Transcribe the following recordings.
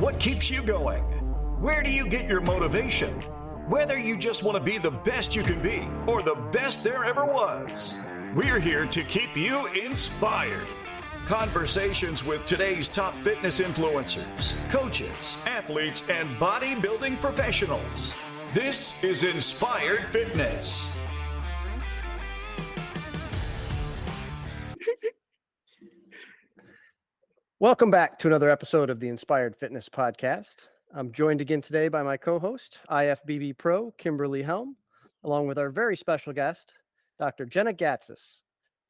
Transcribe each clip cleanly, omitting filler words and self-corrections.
What keeps you going? Where do you get your motivation? Whether you just want to be the best you can be or the best there ever was, we're here to keep you inspired. Conversations with today's top fitness influencers, coaches, athletes, and bodybuilding professionals. This is Inspired Fitness. Welcome back to another episode of the Inspired Fitness Podcast. I'm joined again today by my co-host, IFBB Pro, Kimberly Helm, along with our very special guest, Dr. Jena Gatses.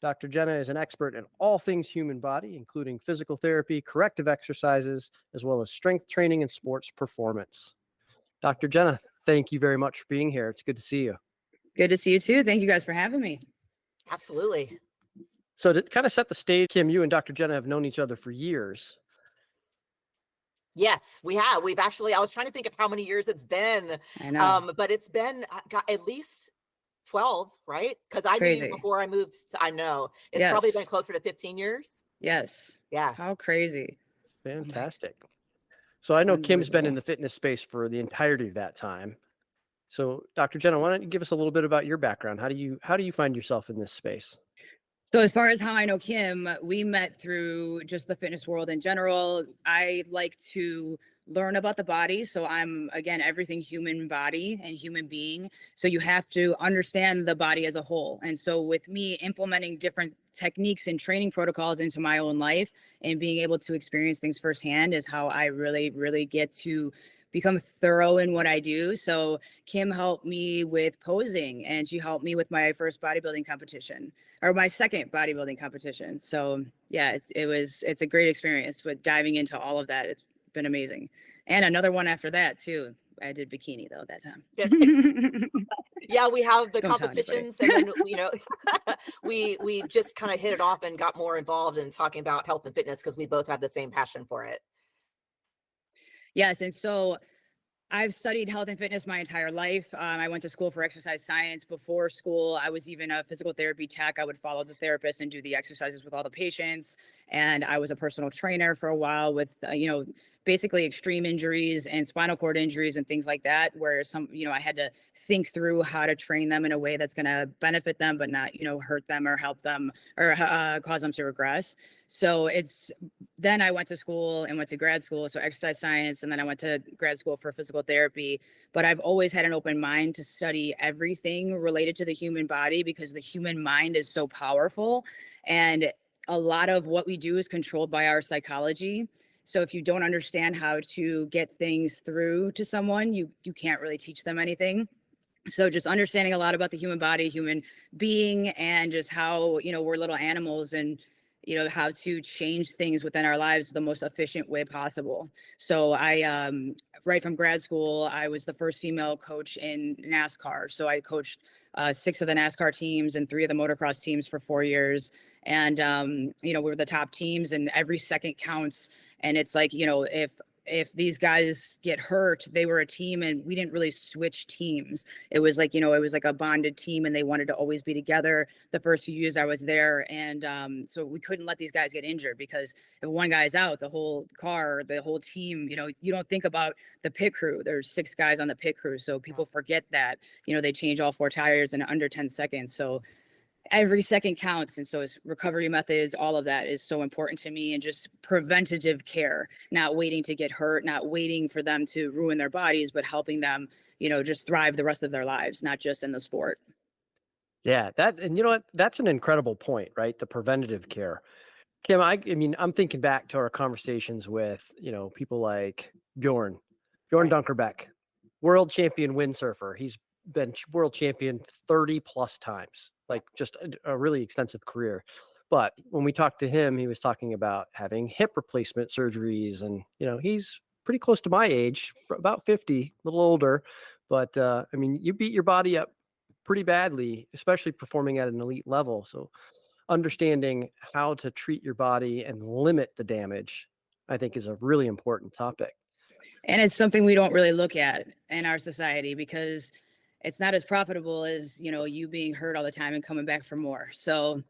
Dr. Jena is an expert in all things human body, including physical therapy, corrective exercises, as well as strength training and sports performance. Dr. Jena, thank you very much for being here. It's good to see you. Good to see you too. Thank you guys for having me. Absolutely. So to kind of set the stage, Kim, you and Dr. Jena have known each other for years. Yes, we have. We've actually, I was trying to think of how many years it's been. I know. But it's been at least 12, right? Because I Crazy. knew before I moved, I know. It's Yes. probably been closer to 15 years. Yes. Yeah. How crazy. Fantastic. So I know Kim's been in Unbelievable. the fitness space for the entirety of that time. So Dr. Jena, why don't you give us a little bit about your background? How do you find yourself in this space? So as far as how I know Kim, we met through just the fitness world in general. I like to learn about the body. So I'm, again, everything human body and human being. So you have to understand the body as a whole. And so with me implementing different techniques and training protocols into my own life and being able to experience things firsthand is how I really, really get to become thorough in what I do. So Kim helped me with posing, and she helped me with my first bodybuilding competition, or my second bodybuilding competition. So yeah, it's a great experience with diving into all of that. It's been amazing. And another one after that too. I did bikini though that time. Yes. Yeah, we have the Don't tell competitions, and then we just kind of hit it off and got more involved in talking about health and fitness because we both have the same passion for it. Yes. And so I've studied health and fitness my entire life. I went to school for exercise science. Before school, I was even a physical therapy tech. I would follow the therapist and do the exercises with all the patients. And I was a personal trainer for a while with, basically extreme injuries and spinal cord injuries and things like that, where I had to think through how to train them in a way that's going to benefit them, but not, hurt them or help them or cause them to regress. So then I went to school and went to grad school. So exercise science. And then I went to grad school for physical therapy, but I've always had an open mind to study everything related to the human body because the human mind is so powerful. And a lot of what we do is controlled by our psychology. So if you don't understand how to get things through to someone, you can't really teach them anything. So just understanding a lot about the human body, human being, and just how, we're little animals and, how to change things within our lives the most efficient way possible. So I, right from grad school, I was the first female coach in NASCAR. So I coached 6 of the NASCAR teams and 3 of the motocross teams for 4 years. And, we were the top teams and every second counts. And it's like, if these guys get hurt, they were a team and we didn't really switch teams. It was like, it was like a bonded team and they wanted to always be together the first few years I was there. And so we couldn't let these guys get injured because if one guy's out, the whole car, the whole team, you don't think about the pit crew. There's 6 guys on the pit crew. So people forget that, they change all 4 tires in under 10 seconds. So every second counts. And so it's recovery methods, all of that is so important to me, and just preventative care, not waiting to get hurt, not waiting for them to ruin their bodies, but helping them, just thrive the rest of their lives, not just in the sport. Yeah, and you know what? That's an incredible point, right? The preventative care. Kim, I mean, I'm thinking back to our conversations with, people like Bjorn Right. Dunkerbeck, world champion windsurfer. He's been world champion 30 plus times, like just a really extensive career. But when we talked to him, he was talking about having hip replacement surgeries, and he's pretty close to my age, about 50, a little older. But I mean, you beat your body up pretty badly, especially performing at an elite level. So understanding how to treat your body and limit the damage, I think, is a really important topic. And it's something we don't really look at in our society because it's not as profitable as, you being hurt all the time and coming back for more. So,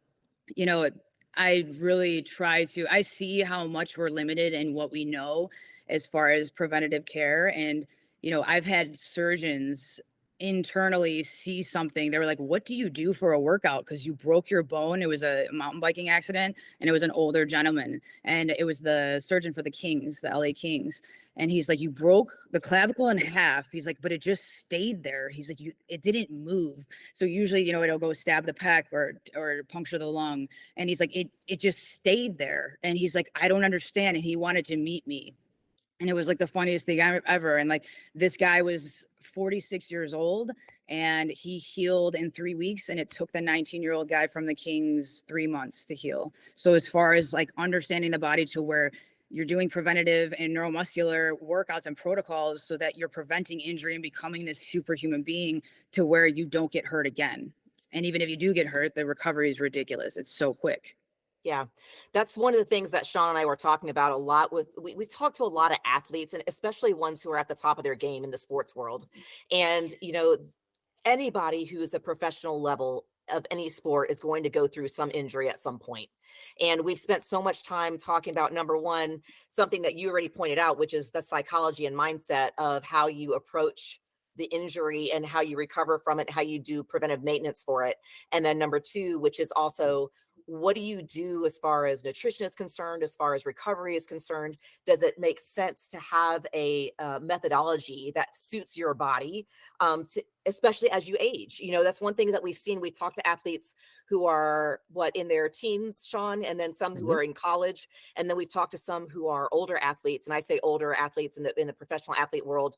I really try to, I see how much we're limited in what we know as far as preventative care. And, I've had surgeons internally see something. They were like, what do you do for a workout? Because you broke your bone. It was a mountain biking accident, and it was an older gentleman. And it was the surgeon for the Kings, the LA Kings. And he's like, you broke the clavicle in half. He's like, but it just stayed there. He's like, it didn't move. So usually, it'll go stab the pec or puncture the lung. And he's like, it just stayed there. And he's like, I don't understand. And he wanted to meet me. And it was like the funniest thing ever. And like, this guy was 46 years old, and he healed in 3 weeks. And it took the 19-year-old guy from the Kings 3 months to heal. So as far as like understanding the body to where you're doing preventative and neuromuscular workouts and protocols so that you're preventing injury and becoming this superhuman being to where you don't get hurt again. And even if you do get hurt, the recovery is ridiculous. It's so quick. Yeah, that's one of the things that Sean and I were talking about a lot with, we talked to a lot of athletes, and especially ones who are at the top of their game in the sports world. And, anybody who's a professional level of any sport is going to go through some injury at some point. And we've spent so much time talking about, number one, something that you already pointed out, which is the psychology and mindset of how you approach the injury and how you recover from it, how you do preventive maintenance for it. And then number two, which is also, what do you do as far as nutrition is concerned, as far as recovery is concerned? Does it make sense to have a methodology that suits your body, especially as you age? That's one thing that we've seen. We've talked to athletes who are in their teens, Sean, and then some who are in college. And then we've talked to some who are older athletes. And I say older athletes in the professional athlete world,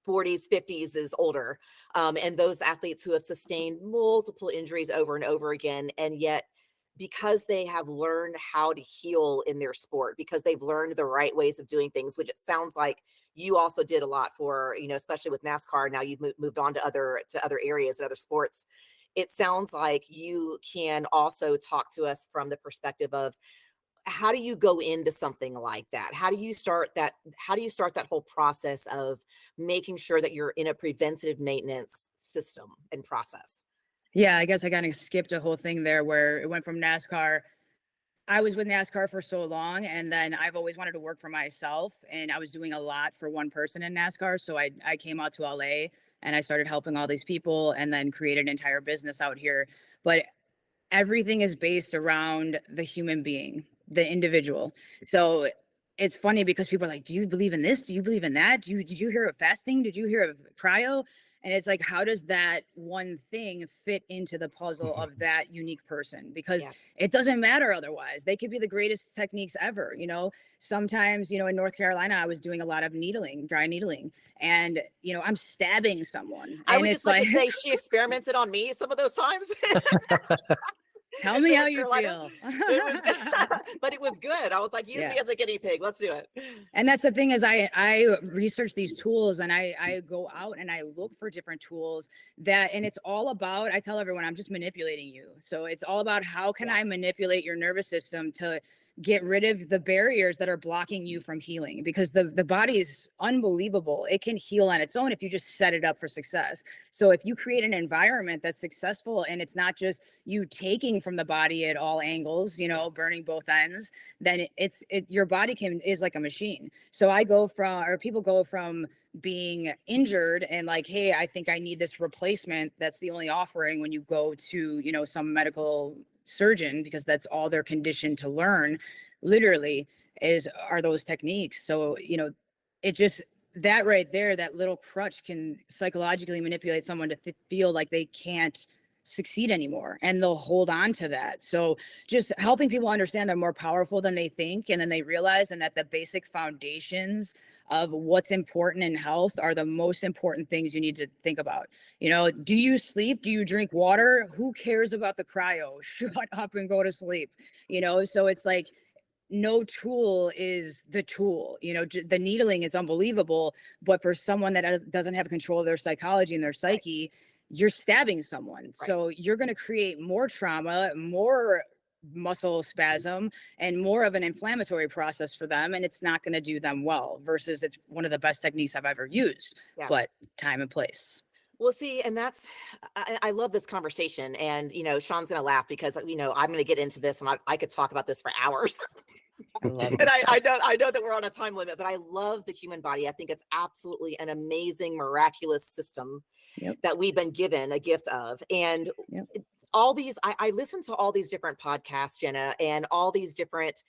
40s, 50s is older. And those athletes who have sustained multiple injuries over and over again, and yet because they have learned how to heal in their sport, because they've learned the right ways of doing things, which it sounds like you also did a lot for, especially with NASCAR. Now you've moved on to other areas and other sports. It sounds like you can also talk to us from the perspective of, how do you go into something like that? How do you start that whole process of making sure that you're in a preventative maintenance system and process? Yeah, I guess I kind of skipped a whole thing there where it went from NASCAR. I was with NASCAR for so long, and then I've always wanted to work for myself, and I was doing a lot for one person in NASCAR. So I came out to LA and I started helping all these people, and then created an entire business out here. But everything is based around the human being, the individual. So it's funny because people are like, do you believe in this? Do you believe in that? Did you hear of fasting? Did you hear of cryo? And it's like, how does that one thing fit into the puzzle of that unique person? Because it doesn't matter otherwise. They could be the greatest techniques ever. Sometimes, in North Carolina, I was doing a lot of needling, dry needling, and, I'm stabbing someone. I and would it's just like to say she experimented on me some of those times. Tell me how you feel. It was good, but it was good. I was like, use me as a guinea pig. Let's do it. And that's the thing is I research these tools, and I go out and I look for different tools and it's all about, I tell everyone, I'm just manipulating you. So it's all about, how can I manipulate your nervous system to get rid of the barriers that are blocking you from healing? Because the body is unbelievable. It can heal on its own if you just set it up for success. So if you create an environment that's successful, and it's not just you taking from the body at all angles, burning both ends, then your body is like a machine. So people go from being injured and like, hey, I think I need this replacement. That's the only offering when you go to, some medical surgeon, because that's all they're conditioned to learn, literally, are those techniques. So it just, that right there, that little crutch can psychologically manipulate someone to feel like they can't succeed anymore, and they'll hold on to that. So just helping people understand they're more powerful than they think, and then they realize, and that the basic foundations of what's important in health are the most important things you need to think about. Do you sleep? Do you drink water? Who cares about the cryo? Shut up and go to sleep. So it's like, no tool is the tool. The needling is unbelievable, but for someone that doesn't have control of their psychology and their psyche, you're stabbing someone. Right. So you're going to create more trauma, more muscle spasm, and more of an inflammatory process for them, and it's not going to do them well, versus it's one of the best techniques I've ever used. But time and place. Well, see, and that's, I love this conversation. And, Sean's going to laugh because, I'm going to get into this and I could talk about this for hours. I love And this I stuff. know, I know that we're on a time limit, but I love the human body. I think it's absolutely an amazing, miraculous system Yep. that we've been given a gift of. And Yep. all these, I listen to all these different podcasts, Jenna, and all these different,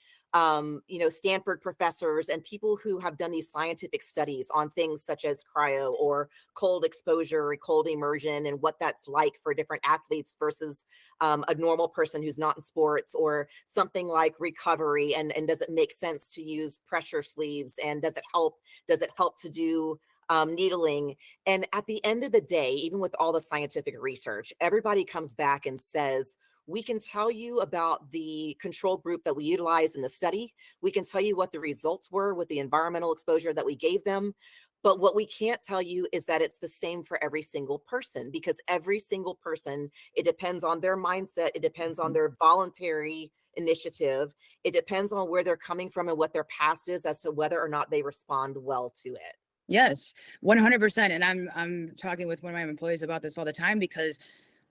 Stanford professors and people who have done these scientific studies on things such as cryo or cold exposure or cold immersion and what that's like for different athletes versus a normal person who's not in sports, or something like recovery. And does it make sense to use pressure sleeves? And does it help to do needling? And at the end of the day, even with all the scientific research, everybody comes back and says, we can tell you about the control group that we utilized in the study. We can tell you what the results were with the environmental exposure that we gave them. But what we can't tell you is that it's the same for every single person, because every single person, it depends on their mindset. It depends on their voluntary initiative. It depends on where they're coming from and what their past is as to whether or not they respond well to it. Yes, 100%. And I'm talking with one of my employees about this all the time, because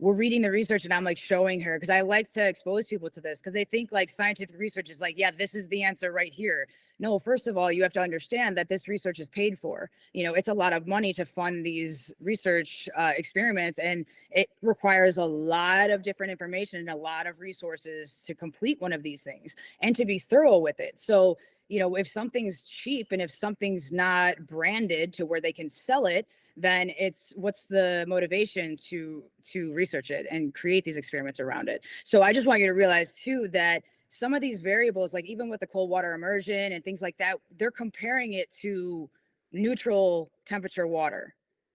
we're reading the research and I'm like showing her, because I like to expose people to this, because they think like scientific research is like, yeah, this is the answer right here. No, first of all, you have to understand that this research is paid for. It's a lot of money to fund these research experiments, and it requires a lot of different information and a lot of resources to complete one of these things and to be thorough with it. So, if something's cheap and if something's not branded to where they can sell it, then what's the motivation to research it and create these experiments around it? So I just want you to realize too that some of these variables, like even with the cold water immersion and things like that, they're comparing it to neutral temperature water.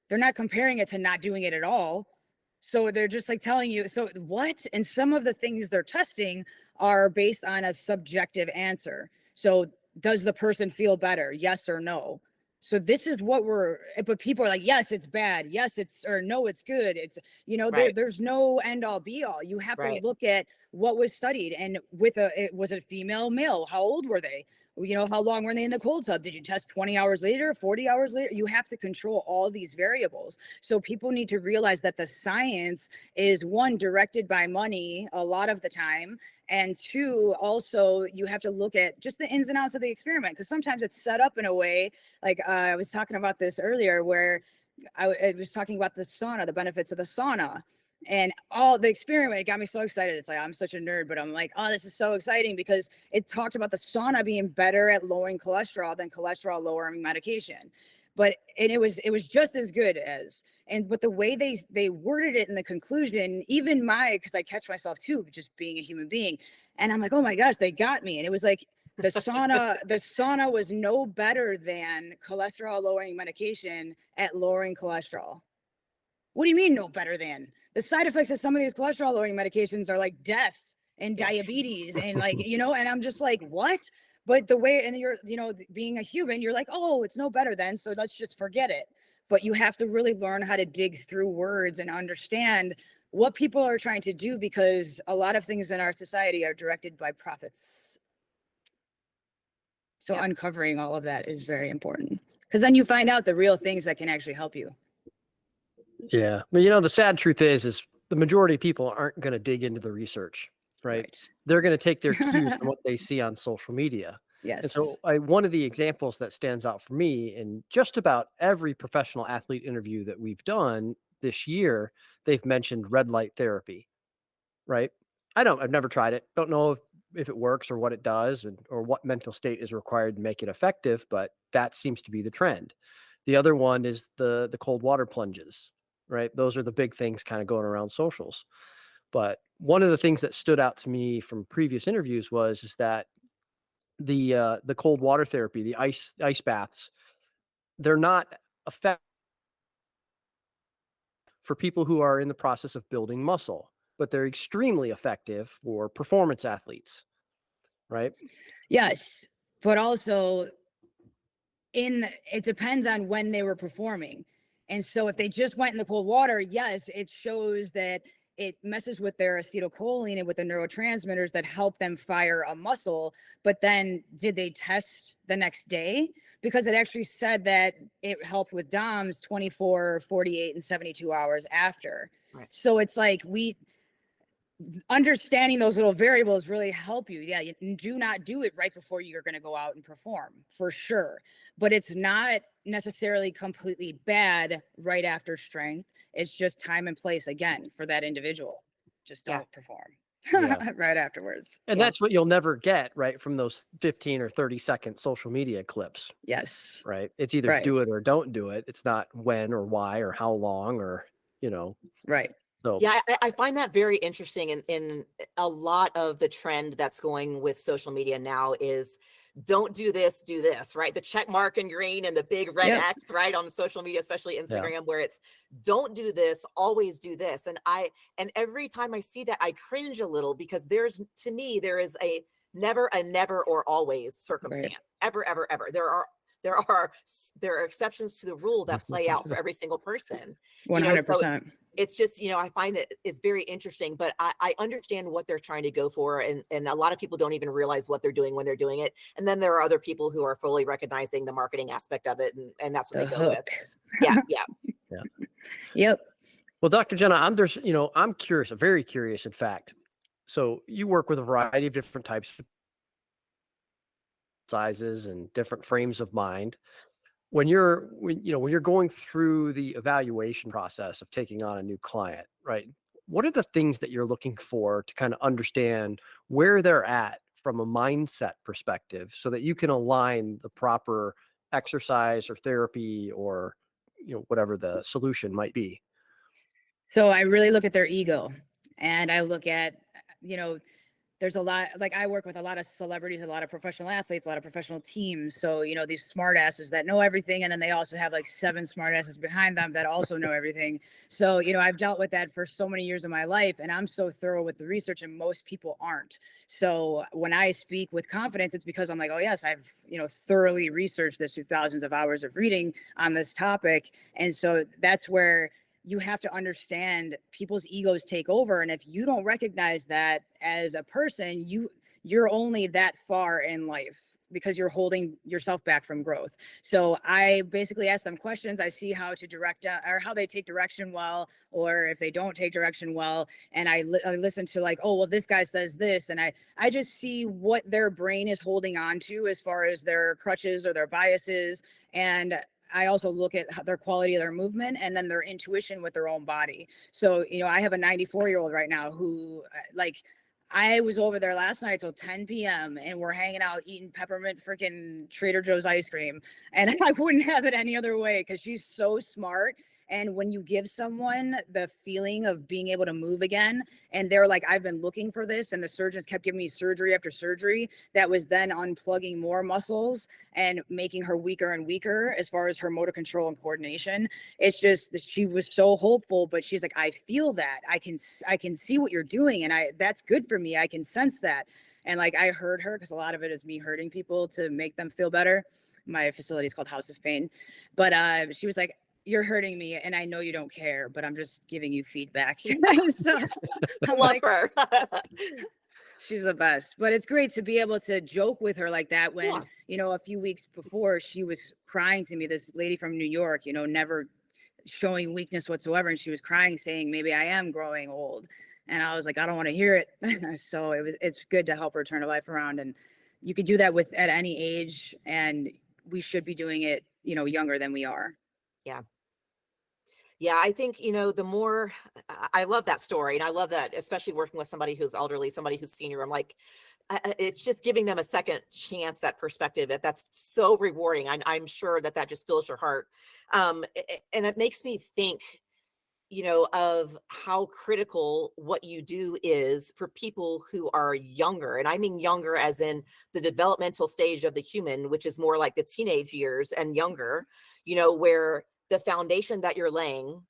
They're not comparing it to not doing it at all. So they're just like telling you, so what? And some of the things they're testing are based on a subjective answer. So does the person feel better? Yes or no? So this is what but people are like, yes, it's bad. Yes, or no, it's good. It's, Right. there's no end all be all. You have to Right. look at what was studied, and was it female, male? How old were they? How long were they in the cold tub? Did you test 20 hours later, 40 hours later? You have to control all these variables. So people need to realize that the science is, one, directed by money a lot of the time. And two, also, you have to look at just the ins and outs of the experiment, because sometimes it's set up in a way, like I was talking about this earlier, where I was talking about the sauna, the benefits of the sauna. And all the experiment, it got me so excited. It's like, I'm such a nerd, but I'm like, oh, this is so exciting, because it talked about the sauna being better at lowering cholesterol than cholesterol lowering medication. And it was just as good as, but the way they worded it in the conclusion, even because I catch myself too, just being a human being. And I'm like, oh my gosh, they got me. And it was like, the sauna was no better than cholesterol lowering medication at lowering cholesterol. What do you mean no better than? The side effects of some of these cholesterol lowering medications are like death and diabetes and like, and I'm just like, what? But the way, and you're, being a human, you're like, oh, it's no better than, so let's just forget it. But you have to really learn how to dig through words and understand what people are trying to do, because a lot of things in our society are directed by profits. So uncovering all of that is very important, because then you find out the real things that can actually help you. Yeah. But the sad truth is the majority of people aren't going to dig into the research, right? They're going to take their cues from what they see on social media. Yes. And so one of the examples that stands out for me in just about every professional athlete interview that we've done this year, they've mentioned red light therapy, right? I've never tried it. Don't know if it works or what it does, or what mental state is required to make it effective, but that seems to be the trend. The other one is the cold water plunges, right? Those are the big things kind of going around socials. But one of the things that stood out to me from previous interviews is that the cold water therapy, the ice baths, they're not effective for people who are in the process of building muscle, but they're extremely effective for performance athletes, right? Yes, but also it depends on when they were performing. And so if they just went in the cold water, yes, it shows that it messes with their acetylcholine and with the neurotransmitters that help them fire a muscle. But then did they test the next day? Because it actually said that it helped with DOMS 24, 48, and 72 hours after. Right. So it's like understanding those little variables really help you. Yeah, you do not do it right before you're going to go out and perform, for sure. But it's not necessarily completely bad right after strength. It's just time and place again for that individual. Just don't perform Yeah. right afterwards. And that's what you'll never get, right, from those 15 or 30-second social media clips, Yes. right? It's either Right. do it or don't do it. It's not when or why or how long or, Right. So Yeah, I find that very interesting. In a lot of the trend that's going with social media now is don't do this, do this, right? The check mark in green and the big red Yep. X, right? On social media, especially Yeah. Instagram, where it's don't do this, always do this. And every time I see that, I cringe a little because to me, there is a never or always circumstance. Ever, ever, ever. There are exceptions to the rule that play out for every single person. 100%. So it's just, I find that it's very interesting, but I understand what they're trying to go for. And a lot of people don't even realize what they're doing when they're doing it. And then there are other people who are fully recognizing the marketing aspect of it. And that's what The they go hook. with. Yeah. Yeah. Yep. Well, Dr. Jenna, I'm curious, very curious, in fact. So you work with a variety of different types of sizes and different frames of mind. When you're going through the evaluation process of taking on a new client, right? What are the things that you're looking for to kind of understand where they're at from a mindset perspective so that you can align the proper exercise or therapy or, whatever the solution might be? So I really look at their ego, and I look at, there's a lot, like I work with a lot of celebrities, a lot of professional athletes, a lot of professional teams. So, these smart asses that know everything. And then they also have like 7 smart asses behind them that also know everything. So, I've dealt with that for so many years of my life, and I'm so thorough with the research, and most people aren't. So when I speak with confidence, it's because I'm like, oh yes, I've, thoroughly researched this through thousands of hours of reading on this topic. And so that's where you have to understand people's egos take over. And if you don't recognize that as a person, you're only that far in life because you're holding yourself back from growth. So I basically ask them questions. I see how to direct or how they take direction well, or if they don't take direction well. And I listen to like, oh, well, this guy says this. And I just see what their brain is holding on to as far as their crutches or their biases. And I also look at their quality of their movement and then their intuition with their own body. So, I have a 94-year-old right now who I was over there last night till 10 p.m. and we're hanging out eating peppermint freaking Trader Joe's ice cream. And I wouldn't have it any other way because she's so smart. And when you give someone the feeling of being able to move again, and they're like, I've been looking for this, and the surgeons kept giving me surgery after surgery, that was then unplugging more muscles and making her weaker and weaker as far as her motor control and coordination. It's just that she was so hopeful, but she's like, I feel that. I can see what you're doing, and that's good for me. I can sense that. And like I heard her, because a lot of it is me hurting people to make them feel better. My facility is called House of Pain. But she was like, you're hurting me, and I know you don't care, but I'm just giving you feedback. So I love her. She's the best. But it's great to be able to joke with her like that when, Yeah. a few weeks before she was crying to me, this lady from New York, never showing weakness whatsoever. And she was crying, saying, maybe I am growing old. And I was like, I don't want to hear it. So it's good to help her turn her life around. And you could do that at any age. And we should be doing it, younger than we are. Yeah. Yeah, I think, the more I love that story, and I love that, especially working with somebody who's elderly, somebody who's senior. I'm like, it's just giving them a second chance at perspective. That's so rewarding. I'm sure that just fills your heart. And it makes me think, of how critical what you do is for people who are younger. And I mean younger as in the developmental stage of the human, which is more like the teenage years and younger, where the foundation that you're laying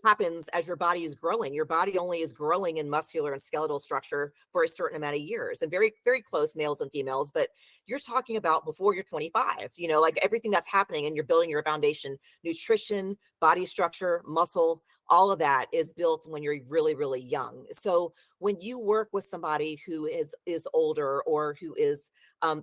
happens as your body is growing. Your body only is growing in muscular and skeletal structure for a certain amount of years, and very, very close, males and females. But you're talking about before you're 25, like everything that's happening and you're building your foundation, nutrition, body structure, muscle, all of that is built when you're really, really young. So when you work with somebody who is older or who is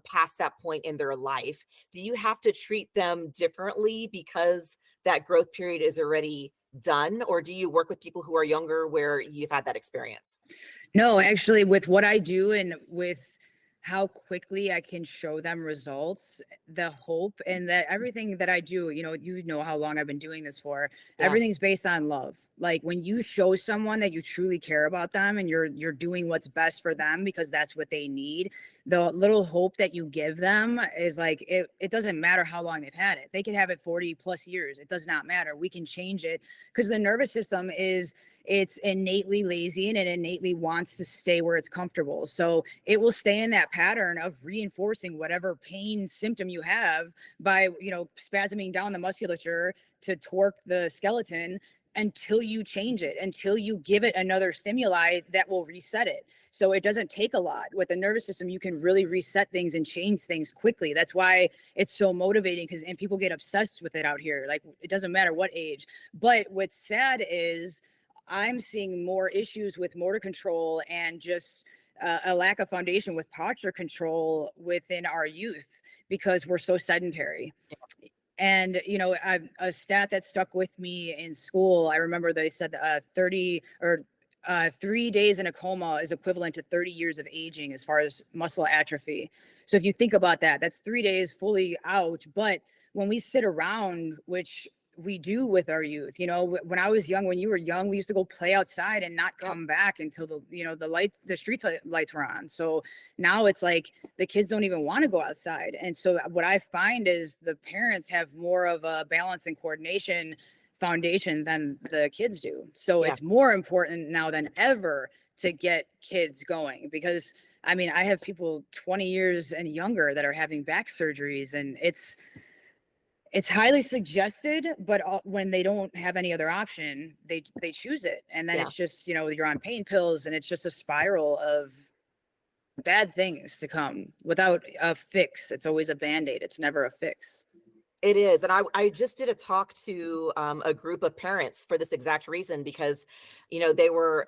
past that point in their life, do you have to treat them differently because that growth period is already done, or do you work with people who are younger where you've had that experience? No, actually, with what I do and with how quickly I can show them results, the hope and that everything that I do, you know how long I've been doing this for. Yeah. Everything's based on love. Like when you show someone that you truly care about them and you're doing what's best for them because that's what they need, the little hope that you give them is like it doesn't matter how long they've had it. They could have it 40 plus years. It does not matter. We can change it because the nervous system it's innately lazy and it innately wants to stay where it's comfortable. So it will stay in that pattern of reinforcing whatever pain symptom you have by, spasming down the musculature to torque the skeleton until you change it, until you give it another stimuli that will reset it. So it doesn't take a lot. With the nervous system, you can really reset things and change things quickly. That's why it's so motivating and people get obsessed with it out here. Like it doesn't matter what age. But what's sad is I'm seeing more issues with motor control and just a lack of foundation with posture control within our youth because we're so sedentary. And, a stat that stuck with me in school, I remember they said 3 days in a coma is equivalent to 30 years of aging as far as muscle atrophy. So if you think about that, that's 3 days fully out. But when we sit around, which we do with our youth, when I was young, when you were young, we used to go play outside and not come back until the street lights were on. So now it's like the kids don't even want to go outside. And so what I find is the parents have more of a balance and coordination foundation than the kids do. So it's more important now than ever to get kids going because I have people 20 years and younger that are having back surgeries, and it's highly suggested, but when they don't have any other option, they choose it. And then it's just, you're on pain pills and it's just a spiral of bad things to come without a fix. It's always a Band-Aid. It's never a fix. It is. And I just did a talk to a group of parents for this exact reason, because, they were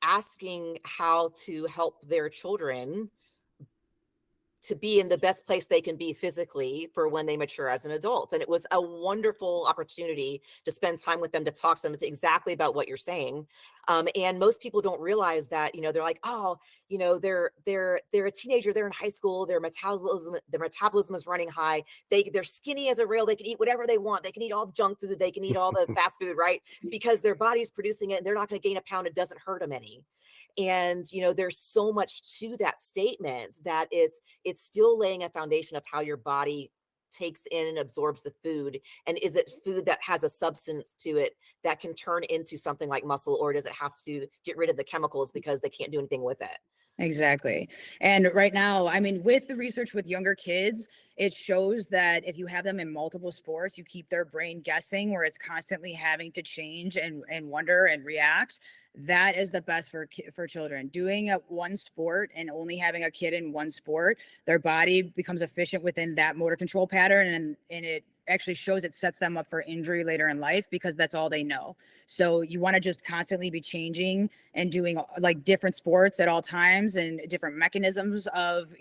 asking how to help their children to be in the best place they can be physically for when they mature as an adult. And it was a wonderful opportunity to spend time with them, to talk to them. It's exactly about what you're saying. And most people don't realize that, they're like, oh, they're a teenager, they're in high school, their metabolism is running high. They're skinny as a rail. They can eat whatever they want. They can eat all the junk food. They can eat all the fast food, right? Because their body's producing it and they're not going to gain a pound. It doesn't hurt them any. And, there's so much to that statement that it's still laying a foundation of how your body takes in and absorbs the food. And is it food that has a substance to it that can turn into something like muscle, or does it have to get rid of the chemicals because they can't do anything with it? Exactly. And right now, with the research with younger kids, it shows that if you have them in multiple sports, you keep their brain guessing where it's constantly having to change and wonder and react. That is the best for children. Doing one sport and only having a kid in one sport, their body becomes efficient within that motor control pattern, and it actually shows it sets them up for injury later in life because that's all they know. So you want to just constantly be changing and doing like different sports at all times and different mechanisms of,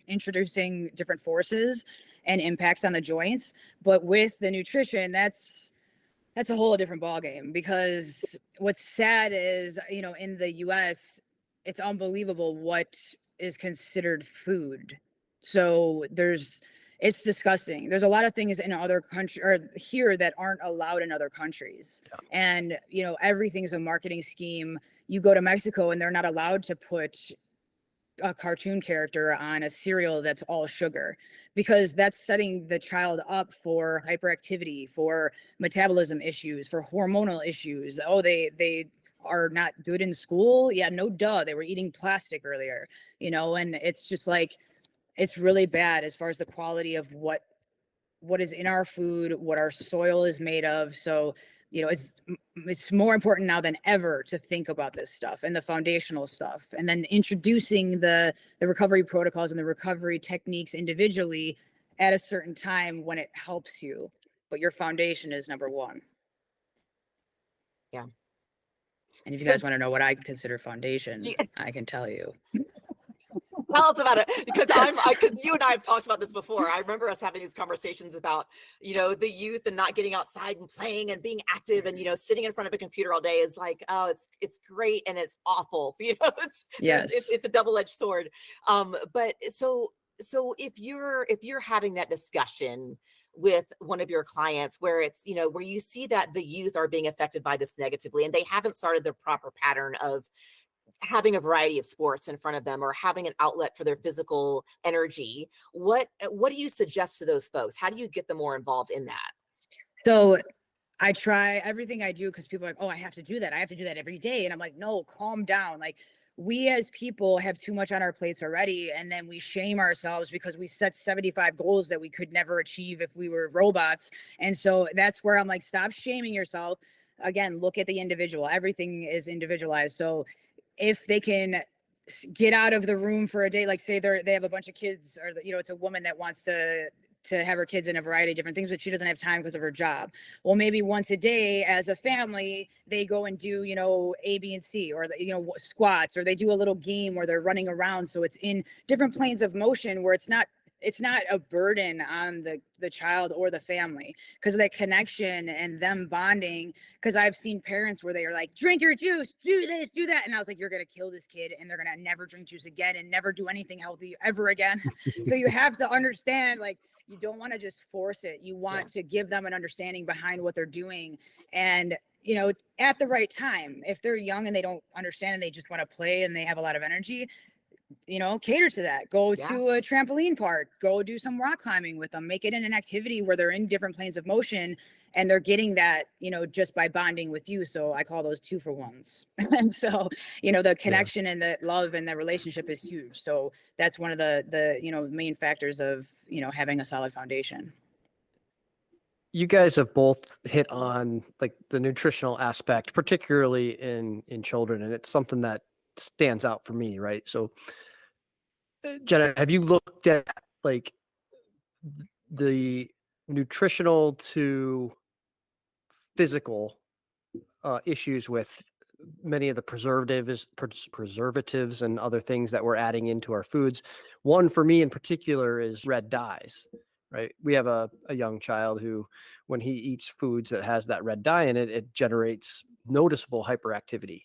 introducing different forces and impacts on the joints. But with the nutrition, that's a whole different ballgame, because what's sad is, in the US, it's unbelievable what is considered food. So it's disgusting. There's a lot of things in other countries or here that aren't allowed in other countries. And, everything's a marketing scheme. You go to Mexico and they're not allowed to put a cartoon character on a cereal that's all sugar, because that's setting the child up for hyperactivity, for metabolism issues, for hormonal issues. Oh, they are not good in school. Yeah, no duh. They were eating plastic earlier, and it's just like, it's really bad as far as the quality of what is in our food, what our soil is made of. So, it's more important now than ever to think about this stuff and the foundational stuff, and then introducing the recovery protocols and the recovery techniques individually at a certain time when it helps you. But your foundation is number one. Yeah. And if you So guys want to know what I consider foundation, Yeah. I can tell you. Tell us about it, because because you and I have talked about this before. I remember us having these conversations about, the youth and not getting outside and playing and being active, and sitting in front of a computer all day is like, oh, it's great and it's awful. Yes. It's a double-edged sword. But so if you're having that discussion with one of your clients where it's, where you see that the youth are being affected by this negatively, and they haven't started the proper pattern of having a variety of sports in front of them or having an outlet for their physical energy, what do you suggest to those folks? How do you get them more involved in that? So I try everything I do, because people are like, oh, I have to do that. I have to do that every day. And I'm like, no, calm down. Like, we as people have too much on our plates already. And then we shame ourselves because we set 75 goals that we could never achieve if we were robots. And so that's where I'm like, stop shaming yourself. Again, look at the individual. Everything is individualized. So if they can get out of the room for a day, like say they have a bunch of kids, or it's a woman that wants to have her kids in a variety of different things, but she doesn't have time because of her job. Well, maybe once a day as a family, they go and do, A, B, and C, or, squats, or they do a little game where they're running around. So it's in different planes of motion where it's not a burden on the child or the family, because of that connection and them bonding. Because I've seen parents where they are like, drink your juice, do this, do that. And I was like, you're going to kill this kid, and they're going to never drink juice again and never do anything healthy ever again. So you have to understand, like, you don't want to just force it. You want to give them an understanding behind what they're doing. And, at the right time, if they're young and they don't understand and they just want to play and they have a lot of energy, cater to that. Go to a trampoline park, go do some rock climbing with them, make it an activity where they're in different planes of motion and they're getting that, just by bonding with you. So I call those 2-for-1s. And so, the connection and the love and the relationship is huge. So that's one of the main factors of, having a solid foundation. You guys have both hit on like the nutritional aspect, particularly in children, and it's something that stands out for me, right? So Jenna, have you looked at like the nutritional to physical issues with many of the preservatives and other things that we're adding into our foods? One for me in particular is red dyes, right? We have a young child who, when he eats foods that has that red dye in it, it generates noticeable hyperactivity.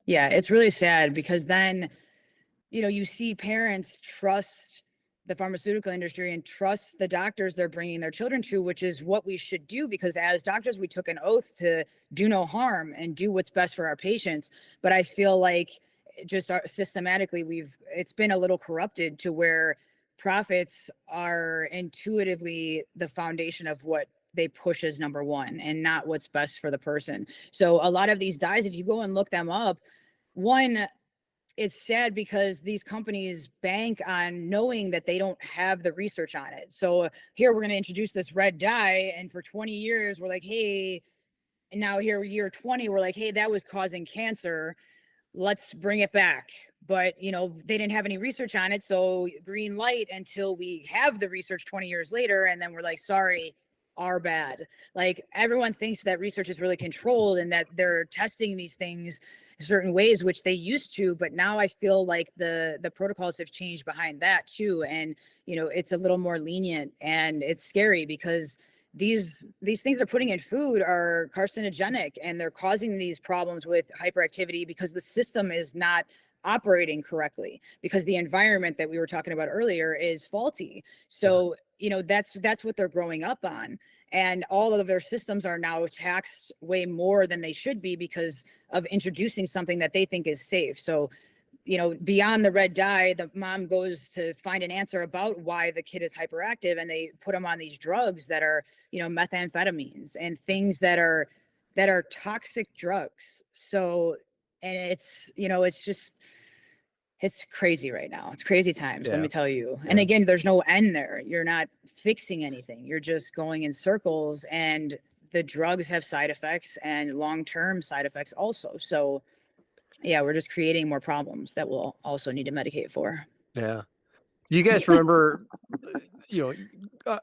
Yeah, it's really sad, because then, you see parents trust the pharmaceutical industry and trust the doctors they're bringing their children to, which is what we should do, because as doctors, we took an oath to do no harm and do what's best for our patients. But I feel like just systematically, it's been a little corrupted to where profits are intuitively the foundation of what they push as number one and not what's best for the person. So a lot of these dyes, if you go and look them up, one, it's sad because these companies bank on knowing that they don't have the research on it. So here we're going to introduce this red dye, and for 20 years we're like, hey, and now here year 20 we're like, hey, that was causing cancer, let's bring it back. But they didn't have any research on it, so green light until we have the research 20 years later, and then we're like, sorry, our bad. Like, everyone thinks that research is really controlled and that they're testing these things certain ways, which they used to, but now I feel like the protocols have changed behind that too. And it's a little more lenient, and it's scary because these things they're putting in food are carcinogenic, and they're causing these problems with hyperactivity because the system is not operating correctly, because the environment that we were talking about earlier is faulty. So that's what they're growing up on, and all of their systems are now taxed way more than they should be because of introducing something that they think is safe. So beyond the red dye, the mom goes to find an answer about why the kid is hyperactive, and they put them on these drugs that are methamphetamines and things that are toxic drugs. So, and it's it's crazy right now. It's crazy times, let me tell you. And again, there's no end there. You're not fixing anything. You're just going in circles, and the drugs have side effects and long-term side effects also. So yeah, we're just creating more problems that we'll also need to medicate for. Yeah. You guys remember,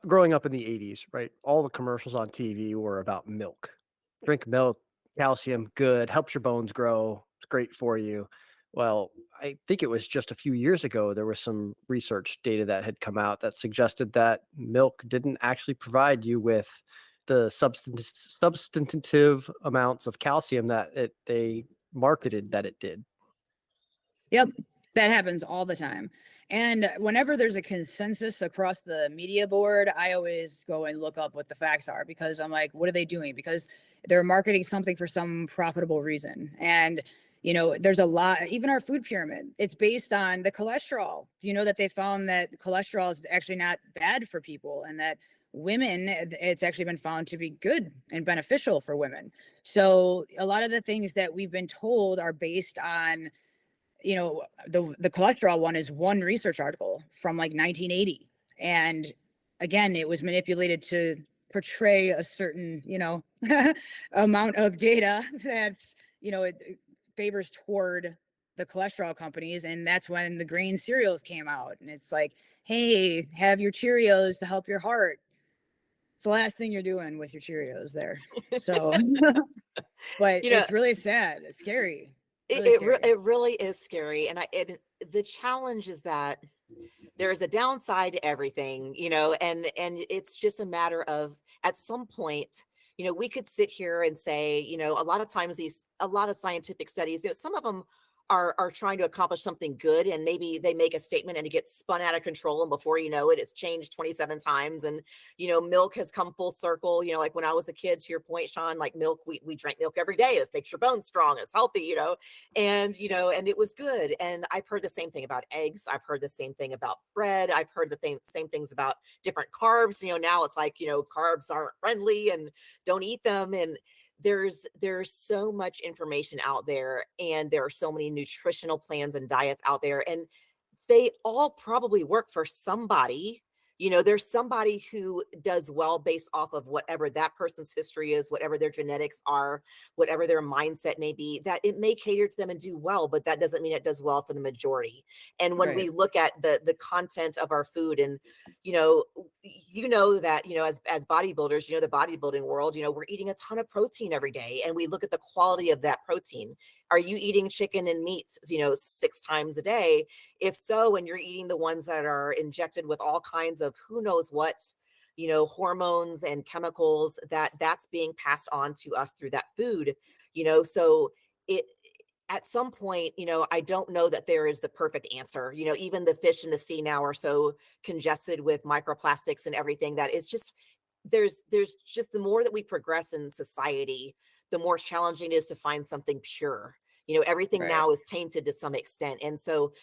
growing up in the 80s, right? All the commercials on TV were about milk. Drink milk, calcium, good, helps your bones grow, it's great for you. Well, I think it was just a few years ago, there was some research data that had come out that suggested that milk didn't actually provide you with the substantive amounts of calcium that they marketed that it did. Yep, that happens all the time. And whenever there's a consensus across the media board, I always go and look up what the facts are, because I'm like, what are they doing? Because they're marketing something for some profitable reason. And, there's a lot, even our food pyramid, it's based on the cholesterol. Do you know that they found that cholesterol is actually not bad for people, and that women, it's actually been found to be good and beneficial for women? So a lot of the things that we've been told are based on, the cholesterol one is one research article from like 1980. And again, it was manipulated to portray a certain, amount of data that's, it favors toward the cholesterol companies. And that's when the grain cereals came out. And it's like, hey, have your Cheerios to help your heart. It's the last thing you're doing with your Cheerios there. So, but it's really sad. It's scary. It really is scary. And the challenge is that there's a downside to everything, and it's just a matter of, at some point, we could sit here and say, a lot of times a lot of scientific studies, some of them are trying to accomplish something good, and maybe they make a statement and it gets spun out of control, and before you know it, it's changed 27 times. And milk has come full circle. Like when I was a kid, to your point, Sean, like milk, we drank milk every day. It makes your bones strong, it's healthy, and and it was good. And I've heard the same thing about eggs. I've heard the same thing about bread. I've heard the same things about different carbs. Now it's like, carbs aren't friendly and don't eat them. And there's so much information out there, and there are so many nutritional plans and diets out there, and they all probably work for somebody. There's somebody who does well based off of whatever that person's history is, whatever their genetics are, whatever their mindset may be, that it may cater to them and do well, but that doesn't mean it does well for the majority. And when we look at the content of our food, and that, as bodybuilders, the bodybuilding world, we're eating a ton of protein every day, and we look at the quality of that protein. Are you eating chicken and meats, 6 times a day? If so, and you're eating the ones that are injected with all kinds of who knows what, hormones and chemicals, that's being passed on to us through that food, so it, at some point, I don't know that there is the perfect answer. Even the fish in the sea now are so congested with microplastics and everything, that it's just, there's just, the more that we progress in society, the more challenging it is to find something pure. Everything now is tainted to some extent. And so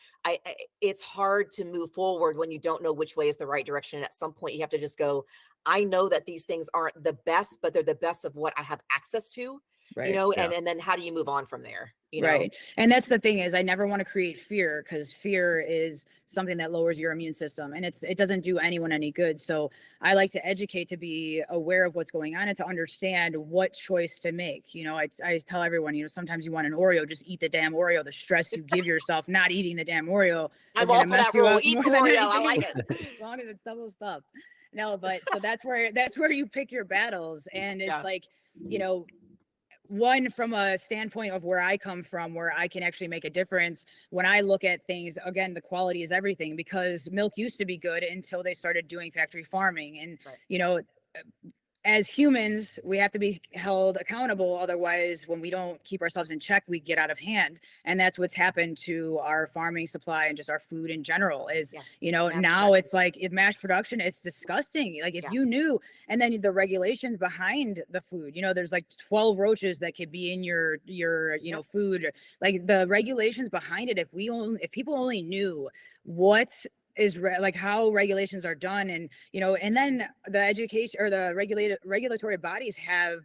it's hard to move forward when you don't know which way is the right direction. And at some point you have to just go, I know that these things aren't the best, but they're the best of what I have access to, and then how do you move on from there? Right. And that's the thing, is I never want to create fear, because fear is something that lowers your immune system, and it doesn't do anyone any good. So I like to educate, to be aware of what's going on, and to understand what choice to make. I tell everyone, sometimes you want an Oreo, just eat the damn Oreo. The stress you give yourself not eating the damn Oreo is going to mess you up. Eat the Oreo. I like it. As long as it's double stuffed. No, but so that's where you pick your battles. And it's like, one, from a standpoint of where I come from, where I can actually make a difference. When I look at things, again, the quality is everything, because milk used to be good until they started doing factory farming. And, as humans, we have to be held accountable. Otherwise, when we don't keep ourselves in check, we get out of hand. And that's what's happened to our farming supply and just our food in general is, now it's like, if mass production, it's disgusting. Like if you knew, and then the regulations behind the food, there's like 12 roaches that could be in your food, like the regulations behind it. If people only knew what is like how regulations are done, and and then the education or the regulatory bodies have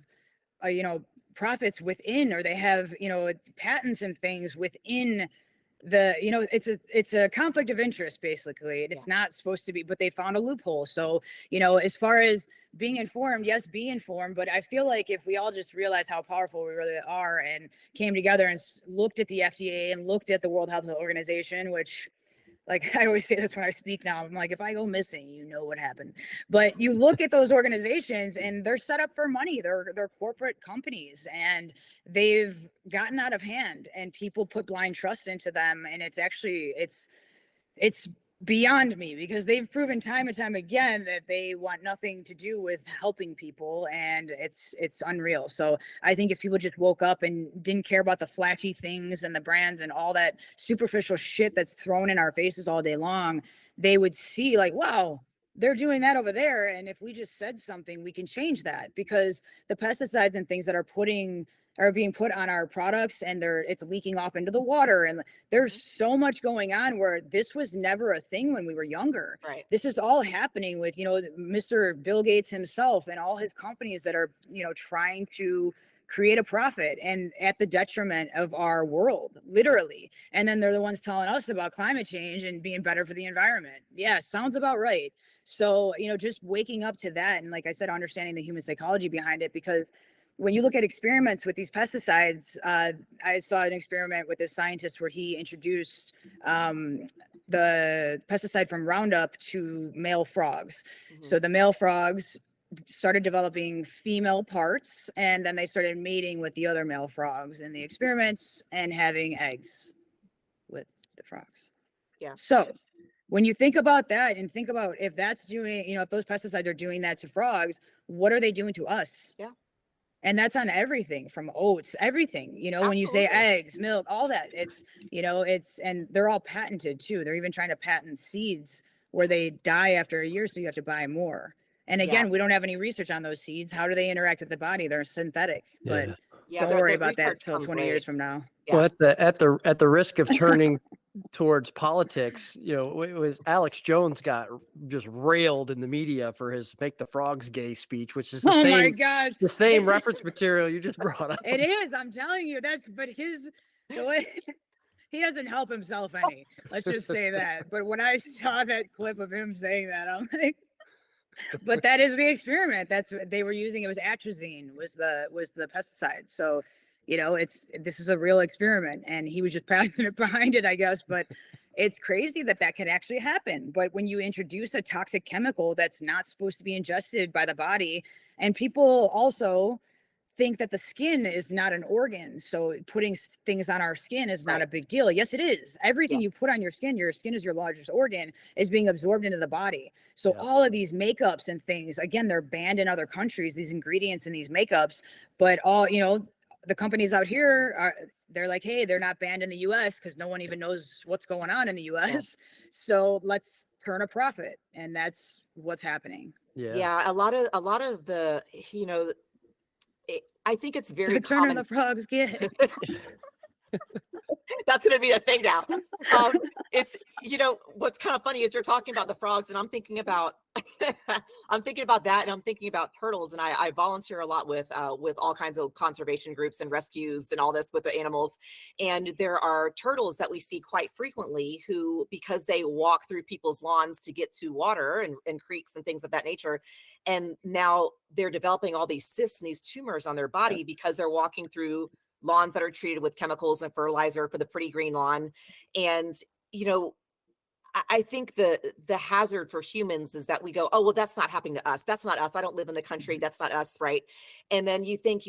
profits within, or they have patents and things within it's a conflict of interest basically, and it's not supposed to be, but they found a loophole. So as far as being informed, yes, be informed, but I feel like if we all just realized how powerful we really are and came together and looked at the FDA and looked at the World Health Organization, which, like, I always say this when I speak now, I'm like, if I go missing, what happened. But you look at those organizations and they're set up for money. They're corporate companies, and they've gotten out of hand, and people put blind trust into them. And it's beyond me, because they've proven time and time again that they want nothing to do with helping people, and it's unreal. So I think if people just woke up and didn't care about the flashy things and the brands and all that superficial shit that's thrown in our faces all day long, they would see like, wow, they're doing that over there, and if we just said something, we can change that. Because the pesticides and things that are being put on our products, and it's leaking off into the water, and there's so much going on where this was never a thing when we were younger. Right. This is all happening with Mr. Bill Gates himself and all his companies that are trying to create a profit, and at the detriment of our world, literally. And then they're the ones telling us about climate change and being better for the environment. Yeah, sounds about right. So just waking up to that, and like I said, understanding the human psychology behind it. Because when you look at experiments with these pesticides, I saw an experiment with this scientist where he introduced the pesticide from Roundup to male frogs. Mm-hmm. So the male frogs started developing female parts, and then they started mating with the other male frogs in the experiments and having eggs with the frogs. Yeah. So when you think about that, and think about if that's doing, if those pesticides are doing that to frogs, what are they doing to us? Yeah. And that's on everything from oats, everything, when you say Absolutely. eggs, milk, all that, and they're all patented too. They're even trying to patent seeds where they die after a year, so you have to buy more. And again, we don't have any research on those seeds. How do they interact with the body? They're synthetic, but don't worry about that until 20 years from now. Yeah. Well, at the risk of turning towards politics, it was Alex Jones got just railed in the media for his "Make the Frogs Gay" speech, which is my gosh, the same reference material you just brought up. It is. I'm telling you, he doesn't help himself any. Let's just say that. But when I saw that clip of him saying that, I'm like, but that is the experiment. That's what they were using. It was atrazine was the pesticide. So, this is a real experiment, and he was just passionate behind it, I guess. But it's crazy that can actually happen. But when you introduce a toxic chemical that's not supposed to be ingested by the body, and people also think that the skin is not an organ, so putting things on our skin is not a big deal. Yes, it is. Everything you put on your skin is your largest organ, is being absorbed into the body. So all of these makeups and things, again, they're banned in other countries, these ingredients in these makeups, but all, the companies out here they're like, hey, they're not banned in the US because no one even knows what's going on in the US. So let's turn a profit. And that's what's happening. Yeah. A lot of the, I think it's very Turning common. the frogs gay. That's going to be a thing now. It's, what's kind of funny is you're talking about the frogs, and I'm thinking about, I'm thinking about that, and I'm thinking about turtles. And I volunteer a lot with all kinds of conservation groups and rescues and all this with the animals. And there are turtles that we see quite frequently who, because they walk through people's lawns to get to water and creeks and things of that nature. And now they're developing all these cysts and these tumors on their body because they're walking through lawns that are treated with chemicals and fertilizer for the pretty green lawn. And, I think the hazard for humans is that we go, oh, well, that's not happening to us. That's not us. I don't live in the country. That's not us. Right. And then you think,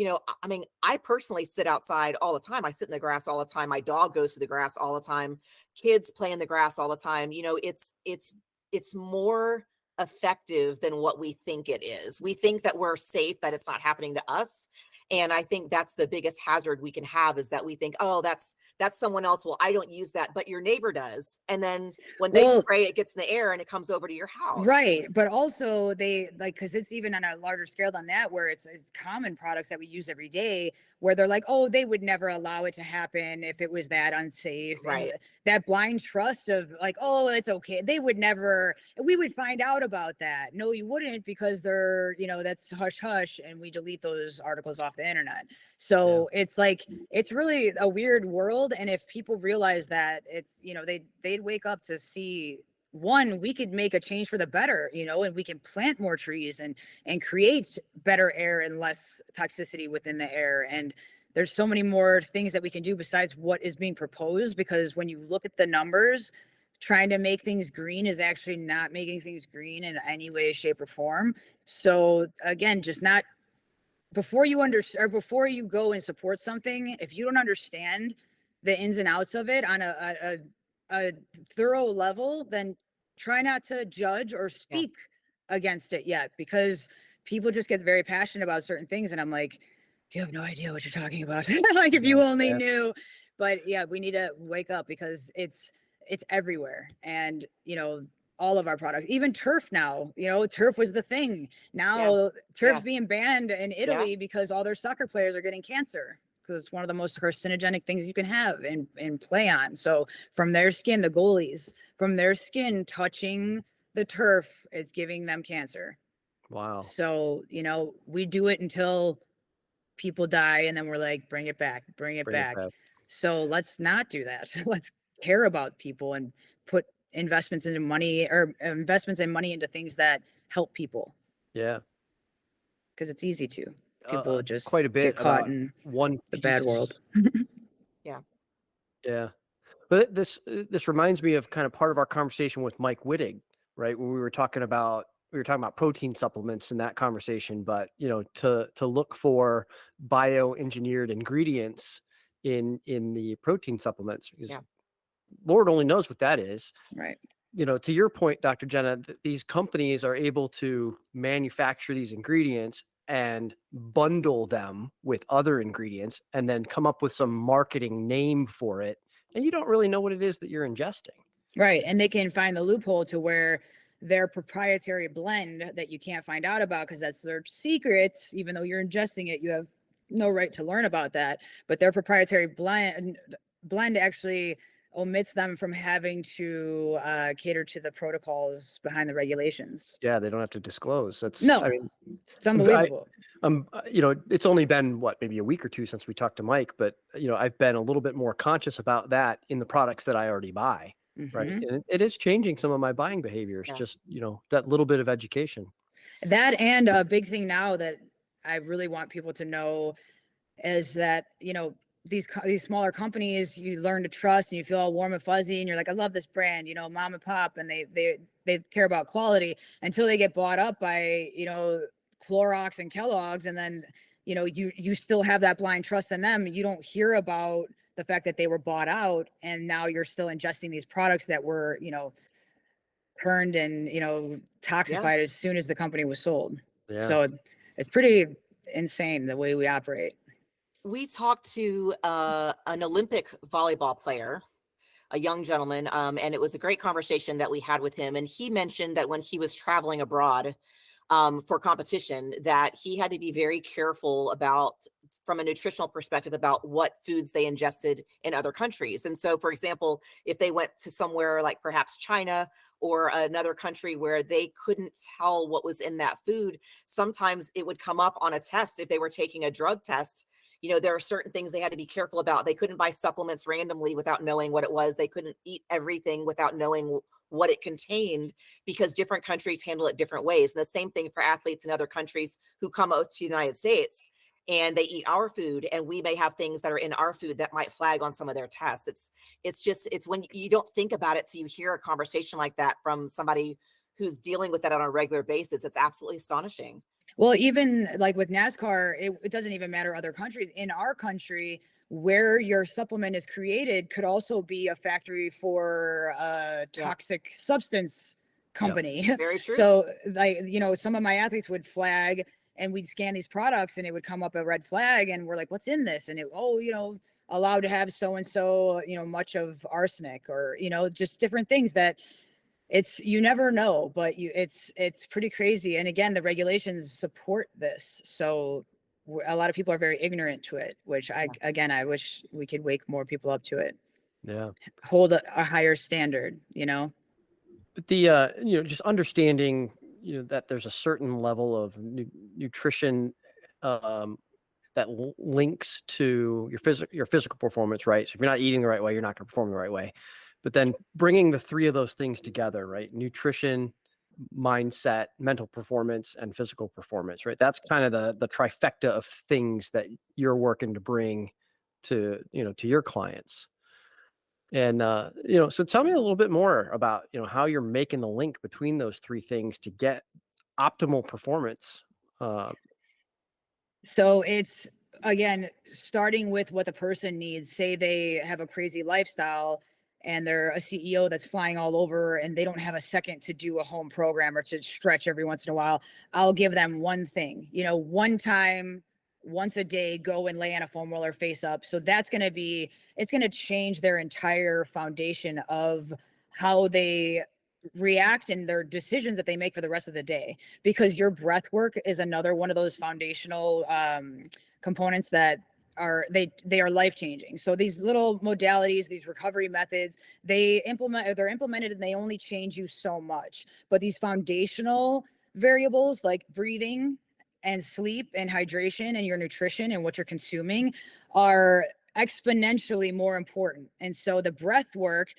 I personally sit outside all the time. I sit in the grass all the time. My dog goes to the grass all the time. Kids play in the grass all the time. It's more effective than what we think it is. We think that we're safe, that it's not happening to us. And I think that's the biggest hazard we can have, is that we think, oh, that's someone else. Well, I don't use that, but your neighbor does. And then when they spray, it gets in the air and it comes over to your house. Right. But also they because it's even on a larger scale than that, where it's common products that we use every day, where they're like, oh, they would never allow it to happen if it was that unsafe. Right. And that blind trust of like, oh, it's okay. We would find out about that. No, you wouldn't, because they're, that's hush hush, and we delete those articles off the internet. So it's like, it's really a weird world. And if people realize that, it's, you know, they'd wake up to see, one, we could make a change for the better, you know, and we can plant more trees and create better air and less toxicity within the air. And there's so many more things that we can do besides what is being proposed, because when you look at the numbers, trying to make things green is actually not making things green in any way, shape, or form. So again, just not, before you before you go and support something, if you don't understand the ins and outs of it on a thorough level, then try not to judge or speak against it yet, because people just get very passionate about certain things. And I'm like, you have no idea what you're talking about. Like, if you only knew. But yeah, we need to wake up, because it's everywhere. And, you know, all of our products, even turf now, you know, turf was the thing. Now turf's being banned in Italy because all their soccer players are getting cancer, because it's one of the most carcinogenic things you can have and play on. So from their skin, the goalies, from their skin touching the turf, it's giving them cancer. Wow. So, you know, we do it until people die, and then we're like, bring it back. So let's not do that. Let's care about people and put investments into money, or investments and money into things that help people. Yeah. Because it's easy to. People just quite a bit get caught about in one the bad world. Yeah. But this reminds me of kind of part of our conversation with Mike Wittig, right? When we were talking about protein supplements in that conversation, but you know, to look for bioengineered ingredients in the protein supplements, because Lord only knows what that is. Right. You know, to your point, Dr. Jenna, these companies are able to manufacture these ingredients and bundle them with other ingredients and then come up with some marketing name for it. And you don't really know what it is that you're ingesting. Right. And they can find the loophole to where their proprietary blend that you can't find out about, because that's their secrets, even though you're ingesting it, you have no right to learn about that. But their proprietary blend actually omits them from having to cater to the protocols behind the regulations. Yeah, they don't have to disclose. That's I mean, it's unbelievable. You know, it's only been maybe a week or two since we talked to Mike, but you know, I've been a little bit more conscious about that in the products that I already buy. Right. And it is changing some of my buying behaviors. Just, you know, that little bit of education. That, and a big thing now that I really want people to know is that, you know, these smaller companies, you learn to trust and you feel all warm and fuzzy and you're like, I love this brand, you know, mom and pop, and they care about quality, until they get bought up by, you know, Clorox and Kellogg's. And then, you know, you still have that blind trust in them. You don't hear about the fact that they were bought out, and now you're still ingesting these products that were, you know, turned and, you know, toxified as soon as the company was sold. So it's pretty insane the way we operate. We talked to an Olympic volleyball player, a young gentleman, and it was a great conversation that we had with him. And he mentioned that when he was traveling abroad for competition, that he had to be very careful about, from a nutritional perspective, about what foods they ingested in other countries. And so, for example, if they went to somewhere like perhaps China or another country where they couldn't tell what was in that food, sometimes it would come up on a test if they were taking a drug test. You know, there are certain things they had to be careful about. They couldn't buy supplements randomly without knowing what it was. They couldn't eat everything without knowing what it contained, because different countries handle it different ways. And the same thing for athletes in other countries who come out to the United States and they eat our food, and we may have things that are in our food that might flag on some of their tests. It's when you don't think about it, so you hear a conversation like that from somebody who's dealing with that on a regular basis. It's absolutely astonishing. Well, even like with NASCAR, it doesn't even matter other countries. In our country, where your supplement is created could also be a factory for a toxic substance company. Very true. So, like, you know, some of my athletes would flag, and we'd scan these products and it would come up a red flag, and we're like, what's in this? And you know, allowed to have so-and-so, you know, much of arsenic, or, you know, just different things that you never know, but it's pretty crazy. And again, the regulations support this. So a lot of people are very ignorant to it, which I wish we could wake more people up to it. Yeah. Hold a higher standard, you know? But the, you know, just understanding, you know, that there's a certain level of nutrition that that links to your physical performance, right? So if you're not eating the right way, you're not going to perform the right way. But then bringing the three of those things together, right? Nutrition, mindset, mental performance, and physical performance, right? That's kind of the trifecta of things that you're working to bring to, to your clients. And, so tell me a little bit more about, how you're making the link between those three things to get optimal performance. So it's, again, starting with what the person needs. Say they have a crazy lifestyle and they're a CEO that's flying all over and they don't have a second to do a home program or to stretch every once in a while. I'll give them one thing, one time, once a day, go and lay on a foam roller face up. So it's going to change their entire foundation of how they react and their decisions that they make for the rest of the day, because your breath work is another one of those foundational components that they are life changing. So these little modalities, these recovery methods, they're implemented and they only change you so much. But these foundational variables like breathing and sleep and hydration and your nutrition and what you're consuming are exponentially more important. And so the breath work,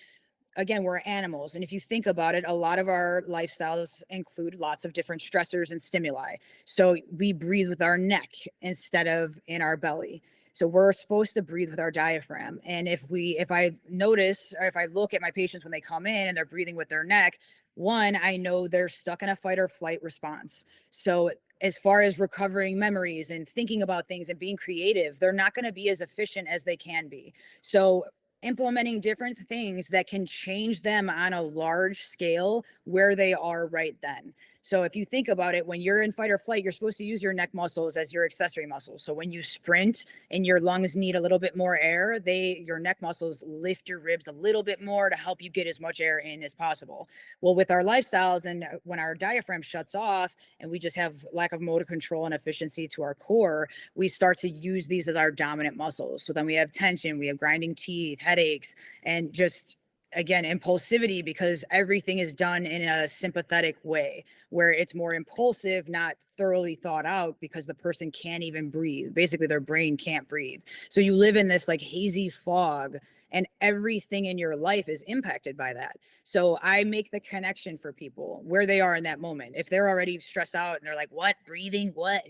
again, we're animals. And if you think about it, a lot of our lifestyles include lots of different stressors and stimuli. So we breathe with our neck instead of in our belly. So we're supposed to breathe with our diaphragm. And if I notice, or if I look at my patients when they come in and they're breathing with their neck, one, I know they're stuck in a fight or flight response. So as far as recovering memories and thinking about things and being creative, they're not going to be as efficient as they can be. So implementing different things that can change them on a large scale where they are right then. So if you think about it, when you're in fight or flight, you're supposed to use your neck muscles as your accessory muscles. So when you sprint and your lungs need a little bit more air, your neck muscles lift your ribs a little bit more to help you get as much air in as possible. Well, with our lifestyles and when our diaphragm shuts off and we just have lack of motor control and efficiency to our core, we start to use these as our dominant muscles. So then we have tension, we have grinding teeth, headaches, and just, again, impulsivity, because everything is done in a sympathetic way where it's more impulsive, not thoroughly thought out, because the person can't even breathe. Basically, their brain can't breathe. So you live in this like hazy fog, and everything in your life is impacted by that. So I make the connection for people where they are in that moment. If they're already stressed out and they're like, what, breathing, what,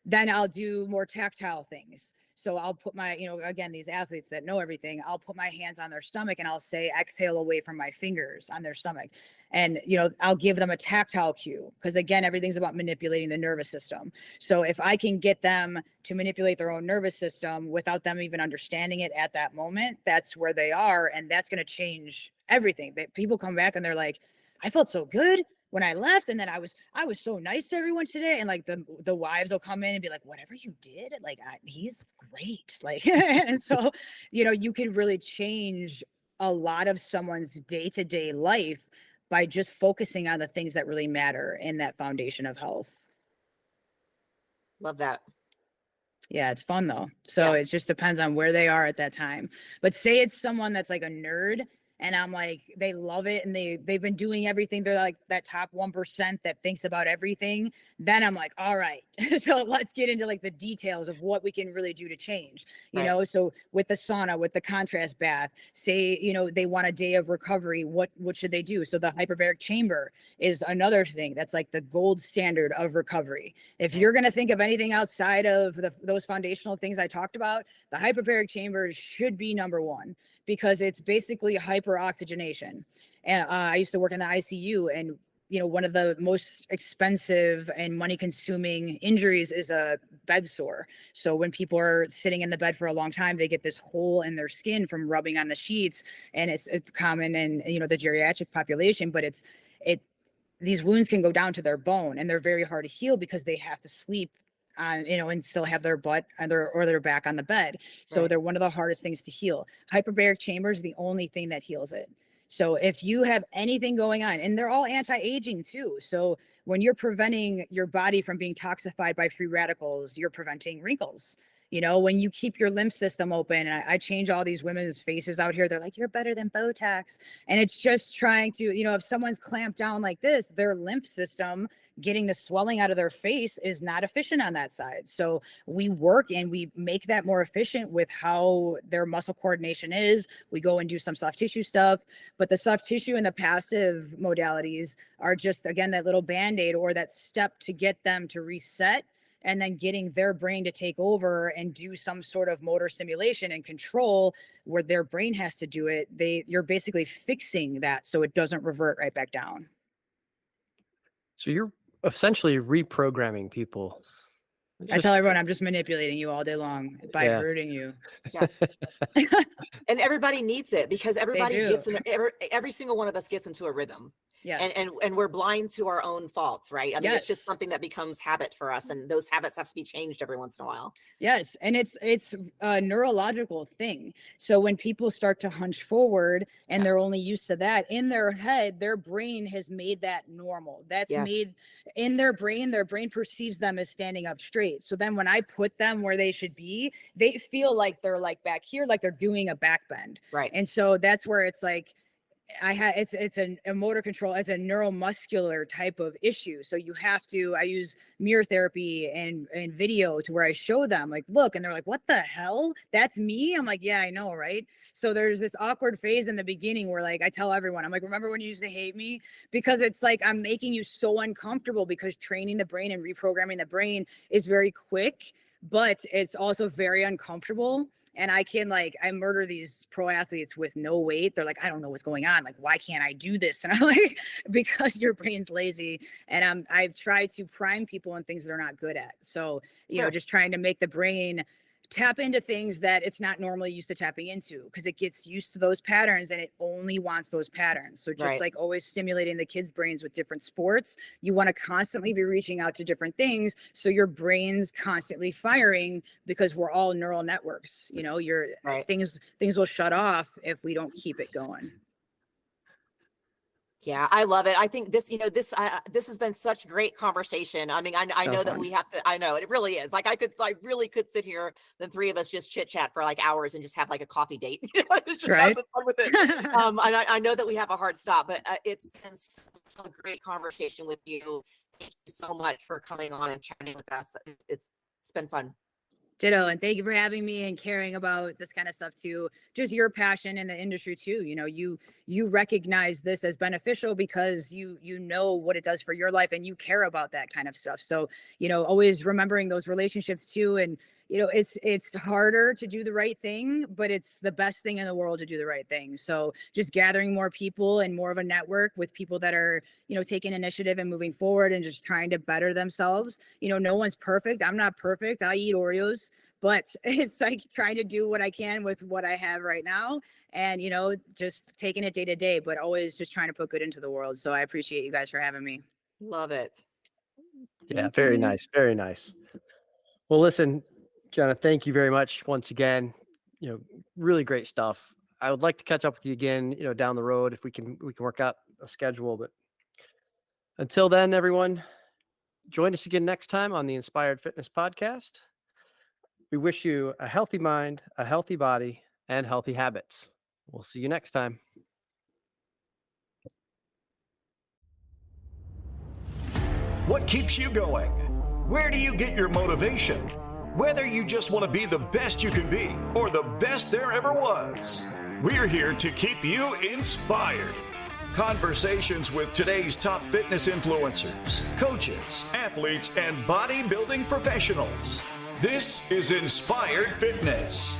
then I'll do more tactile things. So I'll put my, again, these athletes that know everything, I'll put my hands on their stomach and I'll say, exhale away from my fingers on their stomach. And, I'll give them a tactile cue, because again, everything's about manipulating the nervous system. So if I can get them to manipulate their own nervous system without them even understanding it at that moment, that's where they are. And that's going to change everything. That people come back and they're like, I felt so good when I left, and then I was so nice to everyone today. And like the wives will come in and be like, whatever you did, like he's great. Like, and so, you can really change a lot of someone's day-to-day life by just focusing on the things that really matter in that foundation of health. Love that. Yeah, it's fun though. So Yeah. it just depends on where they are at that time. But say it's someone that's like a nerd, and I'm like, they love it and they've been doing everything. They're like that top 1% that thinks about everything. Then I'm like, all right, so let's get into like the details of what we can really do to change, Right. So with the sauna, with the contrast bath, say, they want a day of recovery. What should they do? So the hyperbaric chamber is another thing that's like the gold standard of recovery. If you're going to think of anything outside of those foundational things I talked about, the hyperbaric chamber should be number one, because it's basically hyperoxygenation. And I used to work in the ICU, and one of the most expensive and money consuming injuries is a bed sore. So when people are sitting in the bed for a long time, they get this hole in their skin from rubbing on the sheets, and it's common in the geriatric population, but these wounds can go down to their bone, and they're very hard to heal because they have to sleep on, and still have their butt or their back on the bed. So Right. they're one of the hardest things to heal. Hyperbaric chamber is the only thing that heals it. So if you have anything going on, and they're all anti-aging too. So when you're preventing your body from being toxified by free radicals, you're preventing wrinkles. When you keep your lymph system open, and I change all these women's faces out here, they're like, you're better than Botox. And it's just trying to, if someone's clamped down like this, their lymph system getting the swelling out of their face is not efficient on that side. So we work and we make that more efficient with how their muscle coordination is. We go and do some soft tissue stuff, but the soft tissue and the passive modalities are just, again, that little Band-Aid or that step to get them to reset, and then getting their brain to take over and do some sort of motor simulation and control where their brain has to do it. You're basically fixing that so it doesn't revert right back down. So you're essentially reprogramming people. I tell everyone I'm just manipulating you all day long by hurting you. Yeah. And everybody needs it because everybody gets in, every single one of us gets into a rhythm. Yes. And we're blind to our own faults, right? I mean, Yes. it's just something that becomes habit for us, and those habits have to be changed every once in a while. Yes, and it's a neurological thing. So when people start to hunch forward and they're only used to that, in their head, their brain has made that normal. That's made in their brain perceives them as standing up straight. So then when I put them where they should be, they feel like they're like back here, like they're doing a back bend. Right. And so that's where it's like, it's a motor control, it's a neuromuscular type of issue. So you have to, I use mirror therapy and video to where I show them like, look, and they're like, what the hell? That's me? I'm like, yeah, I know. Right. So there's this awkward phase in the beginning where like, I tell everyone, I'm like, remember when you used to hate me? Because it's like, I'm making you so uncomfortable because training the brain and reprogramming the brain is very quick, but it's also very uncomfortable. And I murder these pro athletes with no weight. They're like, I don't know what's going on. Like, why can't I do this? And I'm like, because your brain's lazy. And I've tried to prime people on things they're not good at. So, just trying to make the brain tap into things that it's not normally used to tapping into, because it gets used to those patterns and it only wants those patterns. So just like always stimulating the kids' brains with different sports, you want to constantly be reaching out to different things. So your brain's constantly firing because we're all neural networks. Things will shut off if we don't keep it going. Yeah, I love it. I think this has been such great conversation. I mean, I know that we have to, I know it really is. Like I really could sit here, the three of us just chit chat for like hours and just have like a coffee date. Just have some fun with it. I know that we have a hard stop, but it's been such a great conversation with you. Thank you so much for coming on and chatting with us. It's been fun. Ditto. And thank you for having me and caring about this kind of stuff too. Just your passion in the industry too. You recognize this as beneficial because you know what it does for your life and you care about that kind of stuff. So, always remembering those relationships too. And, it's harder to do the right thing, but it's the best thing in the world to do the right thing. So just gathering more people and more of a network with people that are, taking initiative and moving forward and just trying to better themselves. No one's perfect. I'm not perfect. I eat Oreos, but it's like trying to do what I can with what I have right now. And, just taking it day to day, but always just trying to put good into the world. So I appreciate you guys for having me. Love it. Yeah. Very nice. Very nice. Well, listen, Jena, thank you very much once again. Really great stuff. I would like to catch up with you again, down the road if we can work out a schedule. But until then, everyone, join us again next time on the Inspired Fitness Podcast. We wish you a healthy mind, a healthy body, and healthy habits. We'll see you next time. What keeps you going? Where do you get your motivation? Whether you just want to be the best you can be or the best there ever was, we're here to keep you inspired. Conversations with today's top fitness influencers, coaches, athletes, and bodybuilding professionals. This is Inspired Fitness.